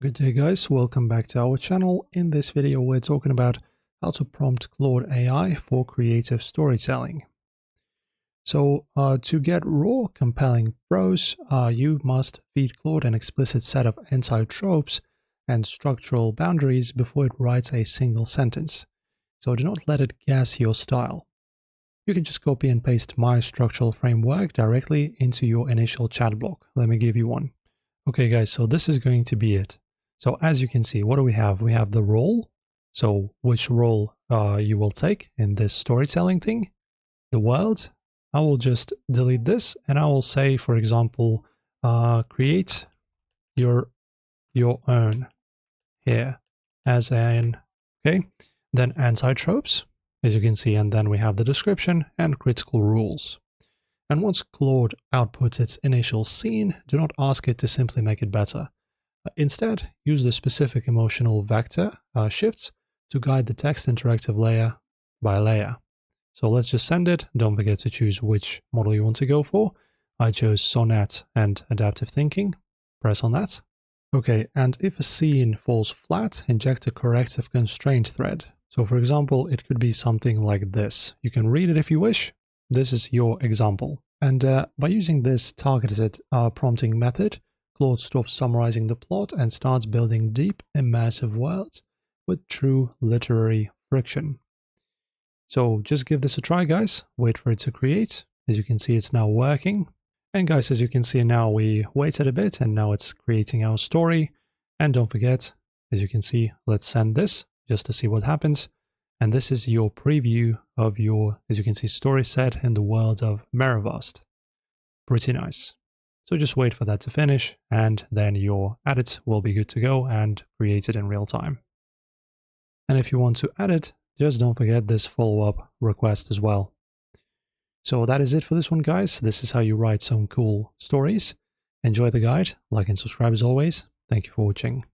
Good day guys, welcome back to our channel. In this video we're talking about how to prompt Claude AI for creative storytelling. So to get raw, compelling prose, you must feed Claude an explicit set of anti-tropes and structural boundaries before it writes a single sentence. So do not let it guess your style. You can just copy and paste my structural framework directly into your initial chat block. Let me give you one. Okay guys, so this is going to be it. So as you can see, what do we have? We have the role. So which role you will take in this storytelling thing. The world. I will just delete this and I will say, for example, create your own here as an, okay. Then anti-tropes, as you can see, and then we have the description and critical rules. And once Claude outputs its initial scene, do not ask it to simply make it better. Instead, use the specific emotional vector shifts to guide the text interactive layer by layer. So let's just send it. Don't forget to choose which model you want to go for. I chose Sonnet and Adaptive Thinking. Press on that. Okay, and if a scene falls flat, inject a corrective constraint thread. So for example, it could be something like this. You can read it if you wish. This is your example. And by using this targeted prompting method, Claude stops summarizing the plot and starts building deep, immersive worlds with true literary friction. So just give this a try, guys. Wait for it to create. As you can see, it's now working. And guys, as you can see now, we waited a bit and now it's creating our story. And don't forget, as you can see, let's send this just to see what happens. And this is your preview of your, as you can see, story set in the world of Meravast. Pretty nice. So just wait for that to finish and then your edit will be good to go and create it in real time. And if you want to edit, just don't forget this follow-up request as well. So that is it for this one, guys. This is how you write some cool stories. Enjoy the guide, like and subscribe as always. Thank you for watching.